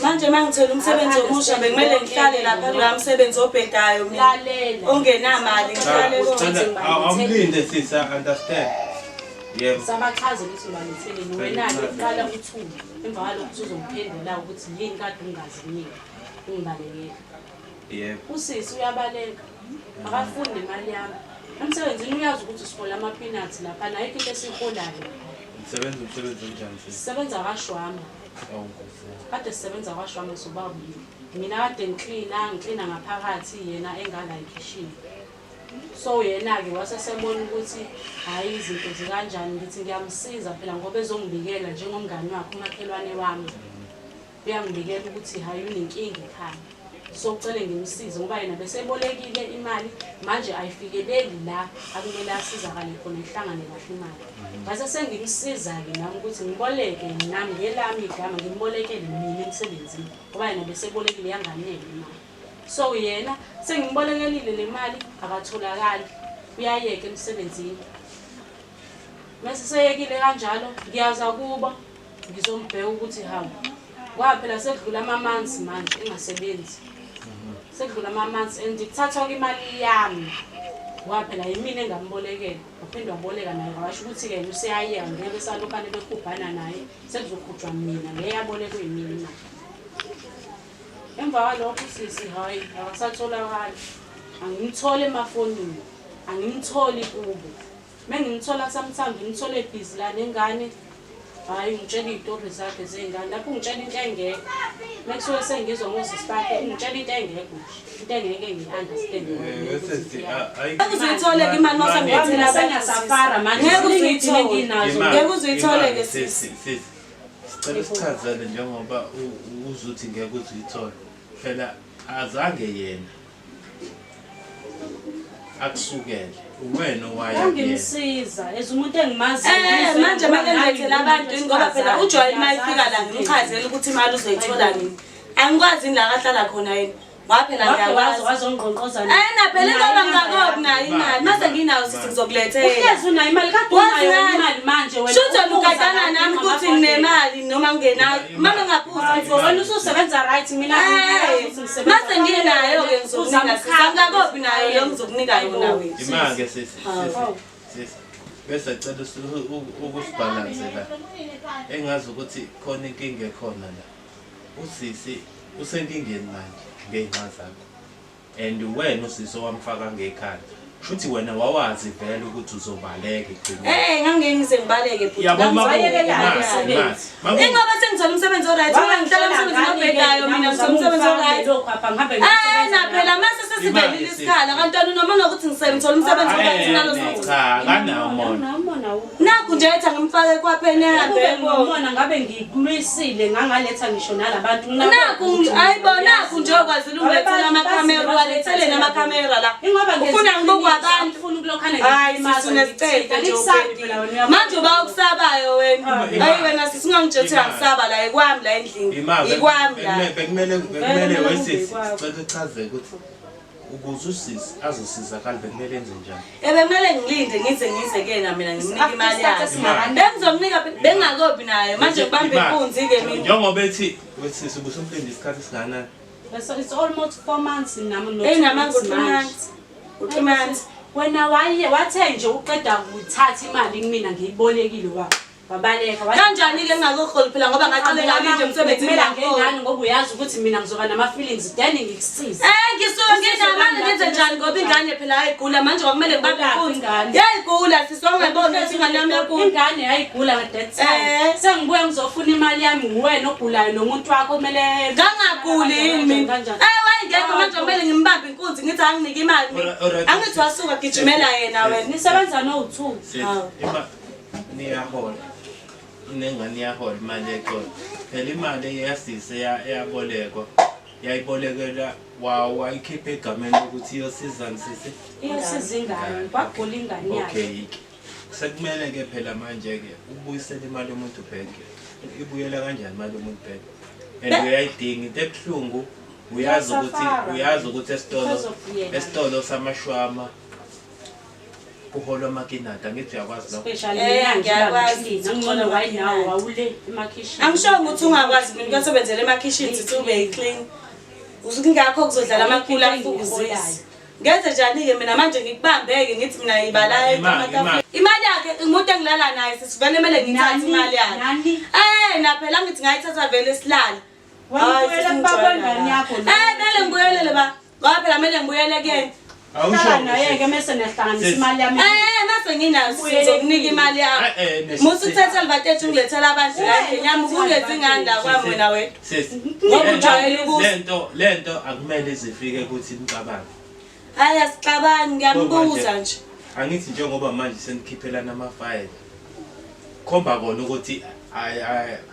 Manje mangithola umsebenzi omusha bekumele ngihlale lapha kula msebenzi obhedayo mina. Ongenamali ngihlale konke. Awumlinde sisa understand. Yebo. Sabachaze ukuthi ubalethele wena uqala uthule. Emva kwalokho uzongiphendula ukuthi yini kade ungazi mina. Ungibalekela. Yebo. Usisi uyabaleka. Akafundi imali yami. Emsebenzini uyazi ukuthi usifola ama-peanuts lapha nayo into esiholayo. Umsebenzi onjani sisi? Sisebenza kaShwama. Kade sisebenza kaShwama sobabili. Mina kade ngiklina ngaphakathi yena engala ekitchen. So yena-ke wasesebona ukuthi hayi izinto zikanjani ngithi ngiyamsiza phela ngoba ezongibikela njengomngani wakhe umakhelwane wami. Uyangibikela ukuthi hayi unenkinga ekhaya. So ucela ngimsize ngoba yena besebolekile imali manje ayifikeleli la akumele asizakale khona ihlangane kahle imali. Ngase sengimsiza-ke nami ukuthi ngiboleke nami ngelami igama ngimbolekele mina emsebenzini ngoba yena besebolekile yanganele imali. So yena sengimbolekelile le mali akatholakali uyayeka emsebenzini. Mase seyekile kanjalo ngiyaza kubo ngizombheka ukuthi hawu kwaphela sekudlula ama-months manje engasebenzi. Sekudlula ama-months and ngithatha imali yami waphela yimina engambolekela waphinde waboleka naye washo ukuthi ke useyayeka ngeke salokane bekhubhana naye sekuzokhutshwa mina leyabolekwe yimina. Emva kwalokho sisi hayi akasatholakali angimthole emafonini angimtholi kubo mengimthola sometimes ngimthole busy la nengane hayi ngitshela izitori zakhe zengane lapho ngitshela into engekho mekusuke sengizwa ngosisipake ngitshela into engekho into engeke ngi-understand uzuyithola ke imali mase ngithela sengasafara manje ngeke uzuyithole ke sisi sicela sichazele njengoba uzuthi ngeke uzuyithole phela azange yena akusukele wena owayakuyena ngimsiza umuntu engimaziyo manje make ngilethela abantu ngoba phela uJoy mayifika la ngichazela ukuthi imali uzoyithola nini angikwazi la kahlala khona yena waphela ngiyakwazi wazongqonqoza phela ngoba ngakobi nayo imali mase nginayo sithi ngizokulethela uhlezi unayo imali kade unayo imali manje wena shutha ugadana nami ukuthi nginemali noma ngenayo mama ngaphuza wena ususebenza right mina mase nginayo ke ngizokunika sisa ngakobi nayo lo ngizokunika yona wena imake sisi bese cela ukusibhalanse la engazi ukuthi khona inkinga ekhona la usisi usenkingeni manje ngey'nqa zakho and wena usisi owamfaka ngekhanda shuthi wena wawazi vele ukuthi uzobaleka egcineni ngangeke ngize ngibaleke futhi ingoba sengithola umsebenzi oright ngoba ngihlala emsebenzini obhedayo mina ngithola umsebenzi oright phela mase sesivelile isikhala kantoni noma nokuthi ngithola umsebenzi oright nalo cha kanawo mona nakho nje ethi ngimfake kwaphela ehambe ngomona ngabe ngikulwisile ngangaletha ngisho nalabantu nakho ayibona nakho nje okwazile ulethela amakhamera walethele namakhamera la ufuna ngibukwa abantu ufuna ukulokhana hayi sinesicelo nje manje uba ukusabayo wena hayi wena sisingangitshethi angisaba la ekwami la endlini ikwami la bekumele wesisi cela uchaze ukuthi ukuze usisi azosizakala bekumele enze njani bekumele ngilinde ngize kena mina ngimnika imali yakhe bengizomnika bengakobi nayo manje ngibambe inkunzi ke mina njengoba ethi wesisi ubusumlinde isikhathi singanani it's almost 4 months nami no two months wena wathe nje uqeda ukuthatha imali kumina ngiyibolekile wabaleka kanjani ke ngingakhokholi phela ngoba ngaqale ngalinde umsebenzi ngengane ngoba uyazi ukuthi mina ngizoba nama feelings then ngikusiza ngisuke nginamali ngenze njani ngoba ingane phela ayigula manje kwakumele ngibambe inkunzi yayigula sisongebona ukuthi ingane yami yakula ingane yayigula nga that time sengibuye ngizofuna imali yami wena ogulayo nomuntu wakho kumele ngangaguli yini mina wayengekho manje kumele ngimbambe inkunzi ngithi anginike imali angithi wasuka gijimela yena wena nisebenza no2 niyahola nengane yahola imali ekhona phela imali eyasise yabolekwa yayibolekela wayikhipha egameni ukuthi iyosiza ngisisi iyosiza ingane kwagula ingane yakhe okay sekumele ke phela manje ke ubuyisela imali yomuntu bheke ibuyela kanjani imali yomuntu bheke and uyayidinga into ebuhlungu uyazi ukuthi esitolo samashwama uhola amakinata ngithi uyakwazi lokho especially ngiyakwazi ngcono right now awule emakhishini angisho ukuthi ungakwazi mina ukuyosebenzela emakhishini sithi ube clean uzingakho kuzodlala amakhulu afukuzisi ngenze njani ke mina manje ngikubambeke ngithi mina ibalayo imali yakhe umuntu engilala naye sisivele kumele ngithathe imali yakhe na phela ngithi ngayithatha vele silala vele ngibuyelele ba ngoba phela kumele ngibuyele kuyena naye-ke mese niyahlanganisa imali yami mase nginayo sizokunika imali yakho musu ukuthatha livatethu ungilethela abantu la enyama ukungenzi ngani la kwami wena wena ngoba ujwayele ukuthi lento akumele zifike ukuthi nicabange hayi asixabani ngiyambuza nje angithi njengoba manje senikhiphelana ama-file khomba kona ukuthi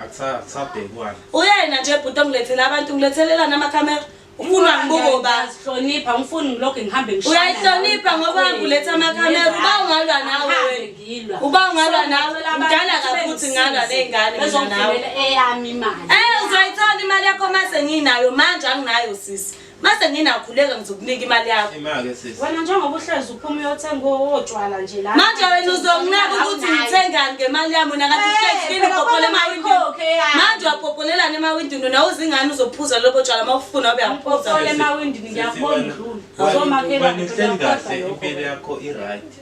akusabhekwana uyena nje bhuti ongilethela abantu ngilethelelana amakhamera ufuna ngibuko ba hlonipha ngifuni ngilokho ngihambe ngishaya uyayihlonipha ngoba ngikuletha amakhamera uba ungalwa nawe wena uba ungalwa nawe ngidala kafuthi ngalwa ney'ngane mina nawe eyami imali uzoyithola imali yakho mase nginayo manje anginayo sisi mase nginakhuleka ngizokunika imali yakho imali sisi wena njengoba uhlezi uphuma uyothenga otshwala nje la manje wena uzonginaka ukuthi ngithengani ngemali yami wena kanti uhlezi kini upopole emawindini manje wapopolelana emawindini nawe uzingane uzophuza lobo tshwala uma ufuna uyaphuza upopole emawindini ngiyabona ndlula wena uhleli kahle impilo yakho i-right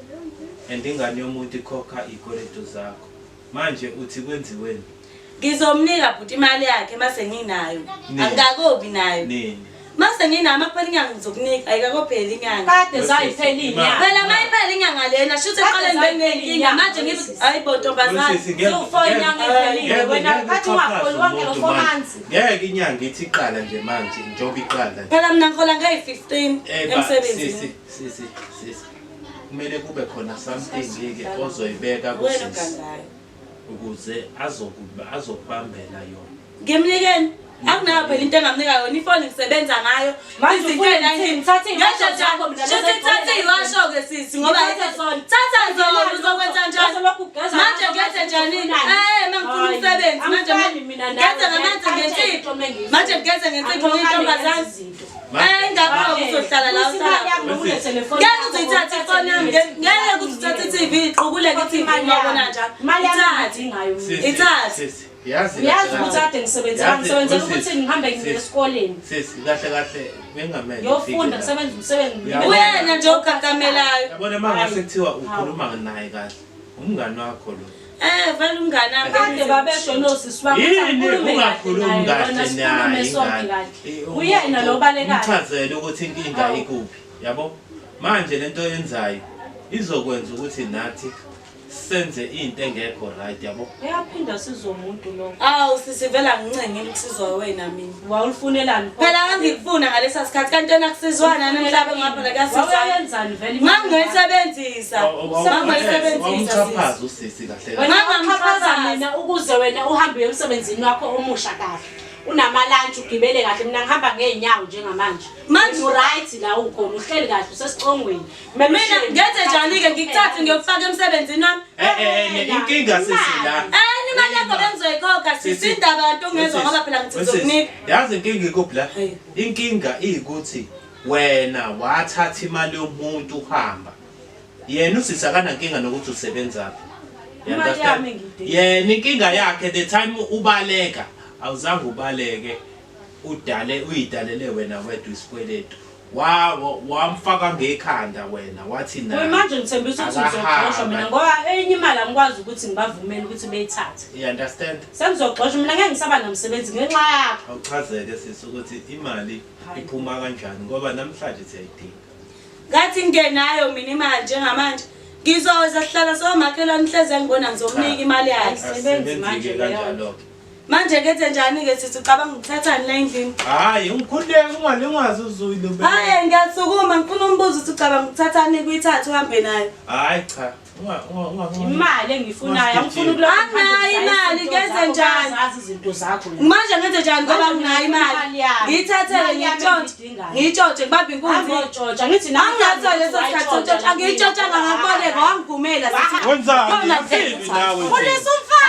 and ingane yomuntu ikhokha iy'kweletu zakho manje uthi kwenziweni ngizomnika bhuti imali yakhe mase nginayo angikakobi nayo nini mase nginayo makuphela inyanga ngizokunika ayikakopheli inyanga kade zayiphela inyanga phela mayiphela inyanga lena shuthi eqaleni benginenkinga manje ngibe hayibo ntombazane so inyanga ephelile wena kathi ungakholwa wonke lo fomanzi ngeke inyanga ithi iqala nje manje njengoba iqala phela mina ngihola ngayi-15 emsebenzini sisi kumele kube khona something-ke ozoyibeka wena kusisi ugandayo ukuze azokubambela yona ngimnikeni akunayo phela into engamnika yona ifoni ngisebenza ngayo thathe iwasho-ke sisi ngoba thatha zona uzokwenza njani manje ngenze njani mangifuna umsebenzi manje ngenze ngamanzi ngensipho manje ngenze ngensipho ngiyintombazane ingakho uzohlala la ngeke uzoyithatha ifoni yami ngeke ukuthi uthathe i-TV iqubuleke i-TV ungabona njani ithathe uyazi ukuthi ade ngisebenzela ukuthi ngihambe ngiye esikoleni sisi kahle bengamele ngiyofunda ngisebenza umsebenzi wena nje ogagamelayo yabona mangase kuthiwa ukhuluma naye kahle umngani wakho lo vele umngane wami kade babesho nosisi wami ungakhulumi kahle naye uyena lo balekayo mchazele ukuthi inkinga ikuphi yabo manje lento yenzayo izokwenza ukuthi nathi senze into engekho right yabo uyaphinda sizomuntu lo awu sisivela ngincengile ukusizwa wena mina wawufunelani phela ngangikufuna ngalesa sikhathi kanti yena kusizwana nemhlaba ngaphela kuyasizwayenzani vele ngangiyisebenzisa wamchaphaza usisi kahle wena mina ukuze wena uhambe emsebenzini wakho omusha kahle unamalunch ugibele kahle mina ngihamba ngeenyawo njengamanje manje right la ukhona uhleli kahle usesicongweni mina ngenze njani-ke ngikuthathe ngiyokufaka emsebenzini wami inkinga sisi la imali yakho bengizoyikhokha sisi indaba kanti ungezwa ngoba phela ngithi ngizokunika yazi inkinga ikuphi la inkinga iyikuthi wena wathatha imali yomuntu uhamba yena usisi akanankinga nokuthi usebenzaphi yena inkinga yakhe the time ubaleka awuzange ubaleke uyidalele wena wedwa isikweletu wamfaka ngekhanda wena wathi na manje ngithembisa ukuthi uzoxoshwa mina ngoba enye imali angikwazi ukuthi ngibavumele ukuthi beyithathe you understand sengizoxoshwa mina ngeke ngisaba nomsebenzi ngenxa yakho awuchazeke sisi ukuthi imali iphuma kanjani ngoba namhlanje siyayidinga ngathi ngenayo mina imali njengamanje ngizoza sihlala somakhelwane hleze ngibona ngizomnika imali yakhe sebenzi manje kanjalo manje ngenze njani-ke sithi ucabanga ngithathani la endlini hayi ngikhululeke ungalingazi uzuyile hayi ngiyasukuma ngifuna umbuzo ukuthi ucabanga ngithathani kuyithathe uhambe nayo hayi cha imali engiyifunayo angifuni ukuloku anginayo imali ngenze njani azi izinto zakho manje ngenze njani ngoba nginayo imali ngiyithathele ngiyitshotshe ngibambe inkunzi ngitshotsha ngithi angingathi leso sikhathi angiyitshotshanga ngaboleka wangivumela wenzani nawe kulisa umfana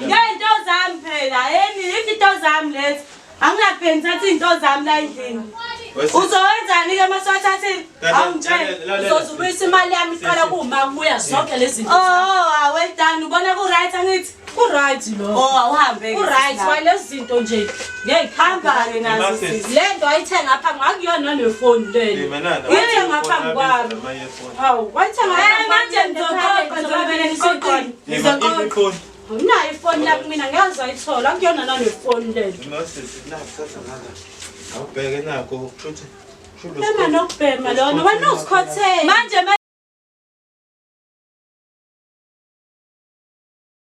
ngento zami phela yini into zami lezi angingaphenzi athi into zami la endlini Uzowenzani ke maswathathini? Awungitshela uzozubuyisa imali yami iqala kuma kubuya zonke lezi zinto. Oh, well done. Ubona ku right angithi? Ku right lo. Oh, awuhambe ke. Ku right walezi zinto nje. Ngehamba ke nazo sisi. Lento ayithenga ngapha ngakuyona nefoni lelo. Uyithenga ngapha kwami. Hawu, wayithenga manje ngizoqoqa ngizobele ngisoqoni. Ngizonqoqa. Unayo ifoni yakho mina ngiyazi ayithola akuyona nanefoni lelo. Awubheke nakho futhi. Ema nokubhema lona wena uzikhothele. Manje